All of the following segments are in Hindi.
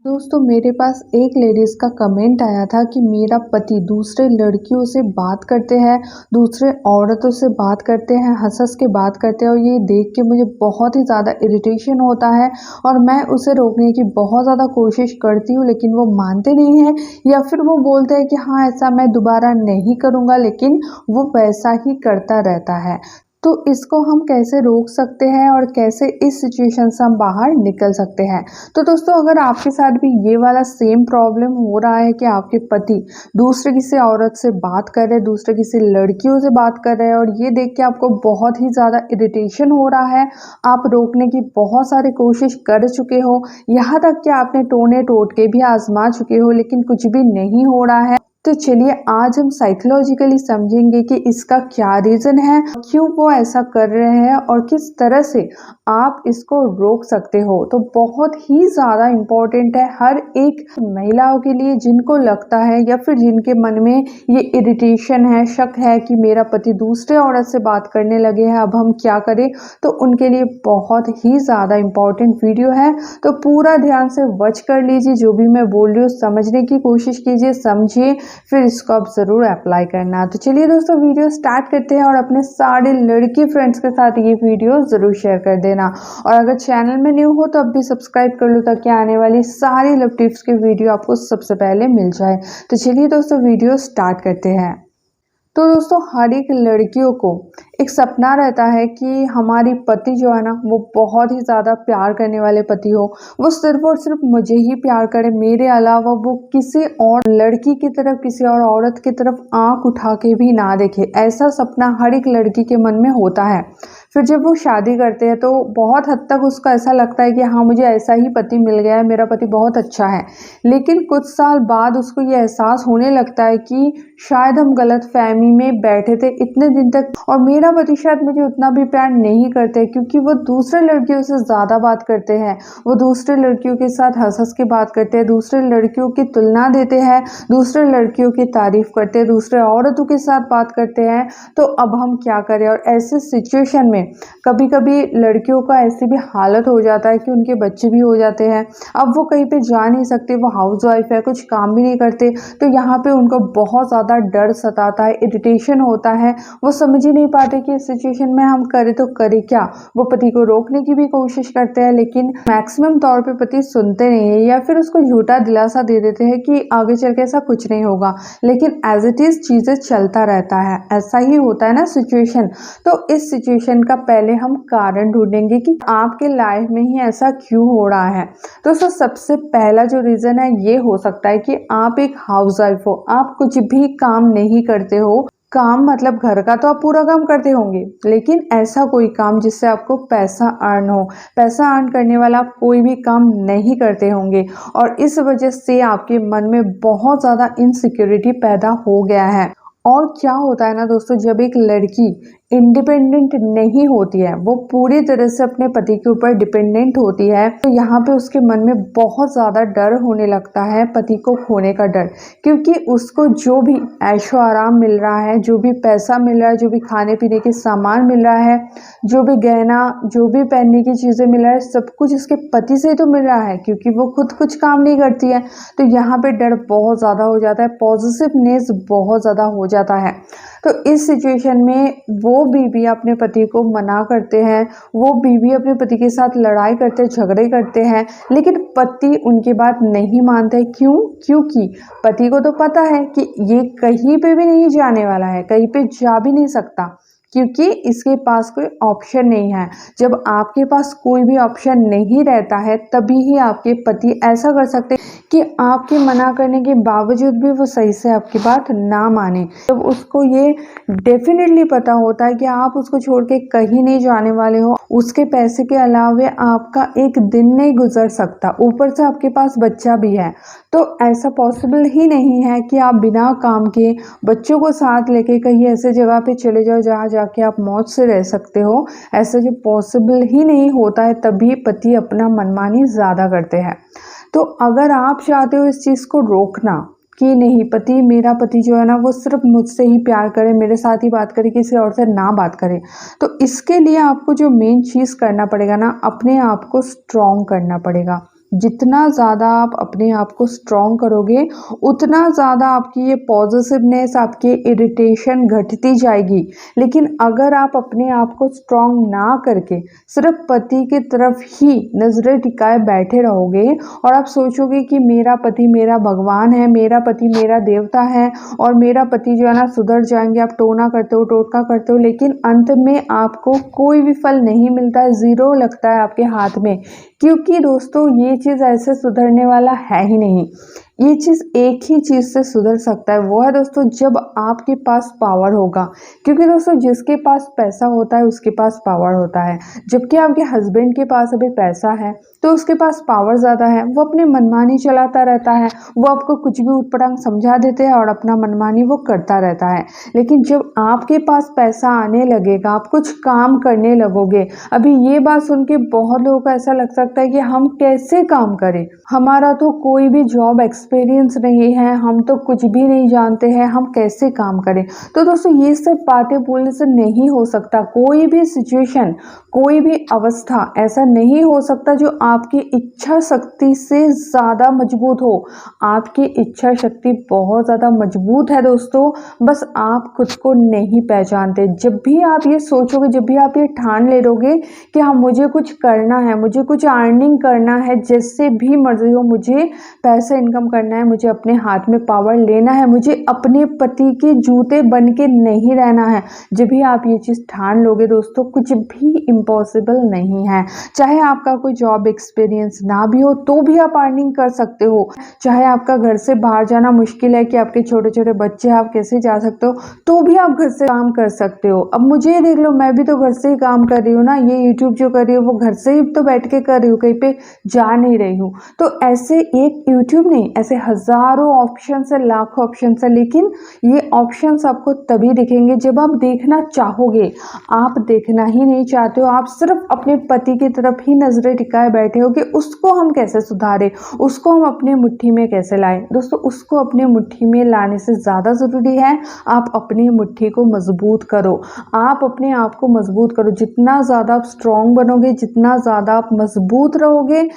दोस्तों मेरे पास एक लेडीज़ का कमेंट आया था कि मेरा पति दूसरे लड़कियों से बात करते हैं, दूसरे औरतों से बात करते हैं, हंस-हंस के बात करते हैं और ये देख के मुझे बहुत ही ज़्यादा इरिटेशन होता है और मैं उसे रोकने की बहुत ज़्यादा कोशिश करती हूँ लेकिन वो मानते नहीं हैं या फिर वो बोलते हैं कि हाँ, ऐसा मैं दोबारा नहीं करूँगा, लेकिन वो वैसा ही करता रहता है। तो इसको हम कैसे रोक सकते हैं और कैसे इस सिचुएशन से हम बाहर निकल सकते हैं? तो दोस्तों अगर आपके साथ भी ये वाला सेम प्रॉब्लम हो रहा है कि आपके पति दूसरे किसी औरत से बात कर रहे हैं, दूसरे किसी लड़कियों से बात कर रहे हैं और ये देख के आपको बहुत ही ज़्यादा इरिटेशन हो रहा है, आप रोकने की बहुत सारी कोशिश कर चुके हो, यहाँ तक कि आपने टोने टोटके भी आजमा चुके हो लेकिन कुछ भी नहीं हो रहा है, तो चलिए आज हम साइकोलॉजिकली समझेंगे कि इसका क्या रीज़न है, क्यों वो ऐसा कर रहे हैं और किस तरह से आप इसको रोक सकते हो। तो बहुत ही ज़्यादा इम्पोर्टेंट है हर एक महिलाओं के लिए जिनको लगता है या फिर जिनके मन में ये इरिटेशन है, शक है कि मेरा पति दूसरे औरत से बात करने लगे हैं, अब हम क्या करें। तो उनके लिए बहुत ही ज़्यादा इम्पोर्टेंट वीडियो है, तो पूरा ध्यान से वॉच कर लीजिए। जो भी मैं बोल रही हूँ समझने की कोशिश कीजिए, समझिए, फिर इसको आप ज़रूर अप्लाई करना। तो चलिए दोस्तों वीडियो स्टार्ट करते हैं और अपने सारे लड़की फ्रेंड्स के साथ ये वीडियो ज़रूर शेयर कर देना और अगर चैनल में न्यू हो तो अब भी सब्सक्राइब कर लो ताकि आने वाली सारी लव टिप्स की वीडियो आपको सबसे पहले मिल जाए। तो चलिए दोस्तों वीडियो स्टार्ट करते हैं। तो दोस्तों हर एक लड़कियों को एक सपना रहता है कि हमारी पति जो है ना वो बहुत ही ज़्यादा प्यार करने वाले पति हो, वो सिर्फ और सिर्फ मुझे ही प्यार करे, मेरे अलावा वो किसी और लड़की की तरफ, किसी और औरत की तरफ आंख उठा के भी ना देखे। ऐसा सपना हर एक लड़की के मन में होता है। फिर जब वो शादी करते हैं तो बहुत हद तक उसको ऐसा लगता है कि हाँ मुझे ऐसा ही पति मिल गया है, मेरा पति बहुत अच्छा है। लेकिन कुछ साल बाद उसको ये एहसास होने लगता है कि शायद हम गलत फहमी में बैठे थे इतने दिन तक और मेरा पति शायद मुझे उतना भी प्यार नहीं करते क्योंकि वो दूसरे लड़कियों से ज़्यादा बात करते हैं, वो दूसरे लड़कियों के साथ हंस हंस के बात करते हैं, दूसरे लड़कियों की तुलना देते हैं, दूसरे लड़कियों की तारीफ करते हैं, दूसरे औरतों के साथ बात करते हैं। तो अब हम क्या करें। और ऐसे सिचुएशन में कभी कभी लड़कियों का ऐसी भी हालत हो जाता है कि उनके बच्चे भी हो जाते हैं, अब वो कहीं पे जा नहीं सकते, वो हाउसवाइफ है, कुछ काम भी नहीं करते, तो यहाँ पे उनको बहुत ज़्यादा डर सताता है, इरिटेशन होता है, वो समझ ही नहीं पाते कि इस सिचुएशन में हम करें तो करें क्या। वो पति को रोकने की भी कोशिश करते हैं लेकिन मैक्सिमम तौर पे पति सुनते नहीं है या फिर उसको झूठा दिलासा दे देते हैं कि आगे चल के ऐसा कुछ नहीं होगा, लेकिन एज इट इज़ चीज़ें चलता रहता है। ऐसा ही होता है ना सिचुएशन। तो इस सिचुएशन का पहले हम कारण ढूंढेंगे कि आपके लाइफ में ही ऐसा क्यों हो रहा है। तो सबसे पहला जो रीज़न है ये हो सकता है कि आप एक हाउसवाइफ हो, आप कुछ भी काम नहीं करते हो। काम मतलब घर का तो आप पूरा काम करते होंगे, लेकिन ऐसा कोई काम जिससे आपको पैसा अर्न हो, पैसा अर्न करने वाला आप कोई भी काम नहीं करते होंगे और इस वजह से आपके मन में बहुत ज़्यादा इनसिक्योरिटी पैदा हो गया है। और क्या होता है ना दोस्तों, जब एक लड़की इंडिपेंडेंट नहीं होती है, वो पूरी तरह से अपने पति के ऊपर डिपेंडेंट होती है, तो यहाँ पे उसके मन में बहुत ज़्यादा डर होने लगता है, पति को खोने का डर। क्योंकि उसको जो भी ऐशो आराम मिल रहा है, जो भी पैसा मिल रहा है, जो भी खाने पीने के सामान मिल रहा है, जो भी गहना, जो भी पहनने की चीज़ें मिल रहा है, सब कुछ उसके पति से ही तो मिल रहा है क्योंकि वो खुद कुछ काम नहीं करती है। तो यहाँ पे डर बहुत ज़्यादा हो जाता है, पॉजिटिवनेस बहुत ज़्यादा हो जाता है। तो इस सिचुएशन में वो बीवी अपने पति को मना करते हैं, वो बीवी अपने पति के साथ लड़ाई करते हैं, झगड़े करते हैं, लेकिन पति उनकी बात नहीं मानते। क्यों? क्योंकि पति को तो पता है कि ये कहीं पे भी नहीं जाने वाला है, कहीं पे जा भी नहीं सकता क्योंकि इसके पास कोई ऑप्शन नहीं है। जब आपके पास कोई भी ऑप्शन नहीं रहता है तभी ही आपके पति ऐसा कर सकते हैं कि आपके मना करने के बावजूद भी वो सही से आपकी बात ना माने। जब उसको ये डेफिनेटली पता होता है कि आप उसको छोड़ के कहीं नहीं जाने वाले हो, उसके पैसे के अलावे आपका एक दिन नहीं गुजर सकता, ऊपर से आपके पास बच्चा भी है, तो ऐसा पॉसिबल ही नहीं है कि आप बिना काम के बच्चों को साथ लेके कहीं ऐसे जगह पे चले जाओ जहाँ जाके आप मौज से रह सकते हो। ऐसा जो पॉसिबल ही नहीं होता है, तभी पति अपना मनमानी ज़्यादा करते हैं। तो अगर आप चाहते हो इस चीज़ को रोकना कि नहीं, मेरा पति जो है ना वो सिर्फ मुझसे ही प्यार करे, मेरे साथ ही बात करे, किसी और से ना बात करे, तो इसके लिए आपको जो मेन चीज़ करना पड़ेगा ना, अपने आप को स्ट्रॉन्ग करना पड़ेगा। जितना ज़्यादा आप अपने आप को स्ट्रॉन्ग करोगे उतना ज़्यादा आपकी ये पॉजिटिवनेस, आपकी इरिटेशन घटती जाएगी। लेकिन अगर आप अपने आप को स्ट्रॉन्ग ना करके सिर्फ पति की तरफ ही नज़रें टिकाए बैठे रहोगे और आप सोचोगे कि मेरा पति मेरा भगवान है, मेरा पति मेरा देवता है और मेरा पति जो है ना सुधर जाएंगे, आप टोना करते हो, टोटका करते हो, लेकिन अंत में आपको कोई भी फल नहीं मिलता है, ज़ीरो लगता है आपके हाथ में। क्योंकि दोस्तों ये चीज़ ऐसे सुधरने वाला है ही नहीं। ये चीज़ एक ही चीज़ से सुधर सकता है, वो है दोस्तों जब आपके पास पावर होगा। क्योंकि दोस्तों जिसके पास पैसा होता है उसके पास पावर होता है। जबकि आपके हस्बैंड के पास अभी पैसा है तो उसके पास पावर ज़्यादा है, वो अपनी मनमानी चलाता रहता है, वो आपको कुछ भी ऊटपटांग समझा देते हैं और अपना मनमानी वो करता रहता है। लेकिन जब आपके पास पैसा आने लगेगा, आप कुछ काम करने लगोगे, अभी ये बात सुन के बहुत लोगों को ऐसा लग सकता है कि हम कैसे काम करें, हमारा तो कोई भी जॉब एक्सपीरियंस नहीं है, हम तो कुछ भी नहीं जानते हैं, हम कैसे काम करें। तो दोस्तों ये सब बातें बोलने से नहीं हो सकता। कोई भी सिचुएशन, कोई भी अवस्था ऐसा नहीं हो सकता जो आपकी इच्छा शक्ति से ज़्यादा मजबूत हो। आपकी इच्छा शक्ति बहुत ज़्यादा मजबूत है दोस्तों, बस आप खुद को नहीं पहचानते। जब भी आप ये सोचोगे, जब भी आप ये ठान ले लोगे कि हाँ मुझे कुछ करना है, मुझे कुछ अर्निंग करना है, जैसे भी मर्जी हो मुझे पैसा इनकम करना है, मुझे अपने हाथ में पावर लेना है, मुझे अपने पति के जूते बन के नहीं रहना है, जब भी आप ये चीज़ ठान लोगे दोस्तों कुछ भी इम्पॉसिबल नहीं है। चाहे आपका कोई जॉब एक्सपीरियंस ना भी हो तो भी आप अर्निंग कर सकते हो। चाहे आपका घर से बाहर जाना मुश्किल है कि आपके छोटे छोटे बच्चे हैं, आप कैसे जा सकते हो, तो भी आप घर से काम कर सकते हो। अब मुझे ये देख लो, मैं भी तो घर से ही काम कर रही हूँ ना, ये यूट्यूब जो कर रही हूँ वो घर से ही तो बैठ के कर रही हूँ, कहीं पे जा नहीं रही हूँ। तो ऐसे एक यूट्यूब नहीं, ऐसे हजारों ऑप्शन है, लाखों ऑप्शन है, लेकिन ये ऑप्शंस आपको तभी दिखेंगे जब आप देखना चाहोगे। आप देखना ही नहीं चाहते हो, आप सिर्फ अपने पति की तरफ ही नजरें टिकाए बैठे हो कि उसको हम कैसे सुधारें, उसको हम अपने मुट्ठी में कैसे लाएं। दोस्तों उसको अपने मुट्ठी में लाने से ज़्यादा ज़रूरी है आप अपनी मुट्ठी को मजबूत करो, आप अपने आप को मजबूत करो। जितना ज़्यादा आप स्ट्रॉन्ग बनोगे, जितना ज़्यादा आप मजबूत रहोगे,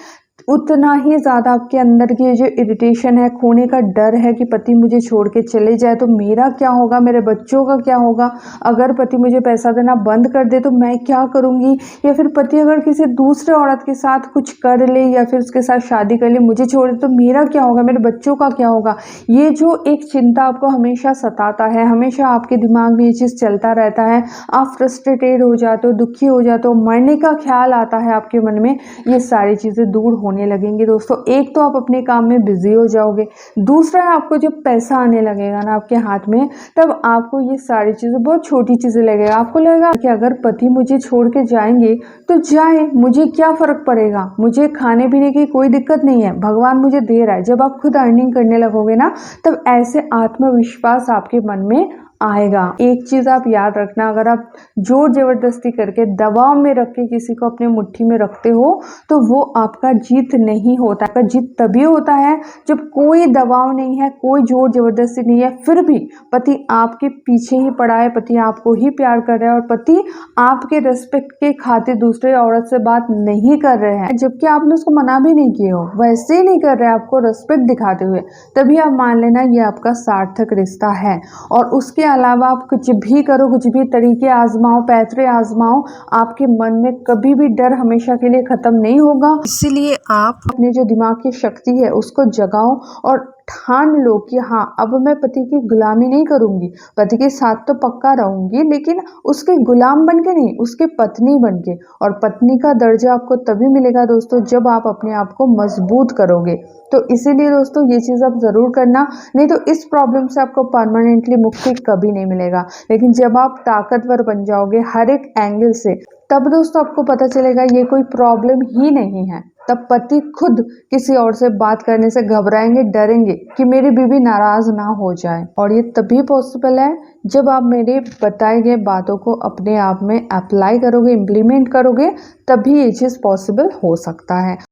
उतना ही ज़्यादा आपके अंदर की जो इरिटेशन है, खोने का डर है कि पति मुझे छोड़ के चले जाए तो मेरा क्या होगा, मेरे बच्चों का क्या होगा, अगर पति मुझे पैसा देना बंद कर दे तो मैं क्या करूँगी, या फिर पति अगर किसी दूसरे औरत के साथ कुछ कर ले या फिर उसके साथ शादी कर ले, मुझे छोड़ दे तो मेरा क्या होगा, मेरे बच्चों का क्या होगा। ये जो एक चिंता आपको हमेशा सताता है, हमेशा आपके दिमाग में ये चीज़ चलता रहता है, आप फ्रस्ट्रेटेड हो जाते हो, दुखी हो जाते हो, मरने का ख्याल आता है आपके मन में, ये सारी चीज़ें दूर होने लगेंगे दोस्तों। एक तो आप अपने काम में बिजी हो जाओगे, दूसरा आपको जब पैसा आने लगेगा ना आपके हाथ में, तब आपको ये सारी चीज़ें बहुत छोटी चीज़ें लगेगा। आपको लगेगा कि अगर पति मुझे छोड़ के जाएंगे तो जाए, मुझे क्या फ़र्क पड़ेगा, मुझे खाने पीने की कोई दिक्कत नहीं है, भगवान मुझे दे रहा है। जब आप खुद अर्निंग करने लगोगे ना तब ऐसे आत्मविश्वास आपके मन में आएगा। एक चीज़ आप याद रखना, अगर आप जोर जबरदस्ती करके दबाव में रख के किसी को अपने मुट्ठी में रखते हो तो वो आपका जीत नहीं होता। आपका जीत तभी होता है जब कोई दबाव नहीं है, कोई जोर जबरदस्ती नहीं है, फिर भी पति आपके पीछे ही पड़ा है, पति आपको ही प्यार कर रहा है और पति आपके रेस्पेक्ट के खातिर दूसरे औरत से बात नहीं कर रहे हैं, जबकि आपने उसको मना भी नहीं किए हो, वैसे ही नहीं कर रहे आपको रेस्पेक्ट दिखाते हुए, तभी आप मान लेना ये आपका सार्थक रिश्ता है। और उसके अलावा आप कुछ भी करो, कुछ भी तरीके आजमाओ, पैतरे आजमाओ, आपके मन में कभी भी डर हमेशा के लिए खत्म नहीं होगा। इसीलिए आप अपने जो दिमाग की शक्ति है उसको जगाओ और ठान लो कि हाँ अब मैं पति की गुलामी नहीं करूंगी, पति के साथ तो पक्का रहूंगी लेकिन उसके गुलाम बन के नहीं, उसके पत्नी बन के। और पत्नी का दर्जा आपको तभी मिलेगा दोस्तों जब आप अपने आप को मजबूत करोगे। तो इसीलिए दोस्तों ये चीज़ आप ज़रूर करना, नहीं तो इस प्रॉब्लम से आपको परमानेंटली मुक्ति कभी नहीं मिलेगा। लेकिन जब आप ताकतवर बन जाओगे हर एक एंगल से, तब दोस्तों आपको पता चलेगा ये कोई प्रॉब्लम ही नहीं है। तब पति खुद किसी और से बात करने से घबराएंगे, डरेंगे कि मेरी बीवी नाराज ना हो जाए। और ये तभी पॉसिबल है जब आप मेरे बताए गए बातों को अपने आप में अप्लाई करोगे, इम्प्लीमेंट करोगे, तभी ये चीज़ पॉसिबल हो सकता है।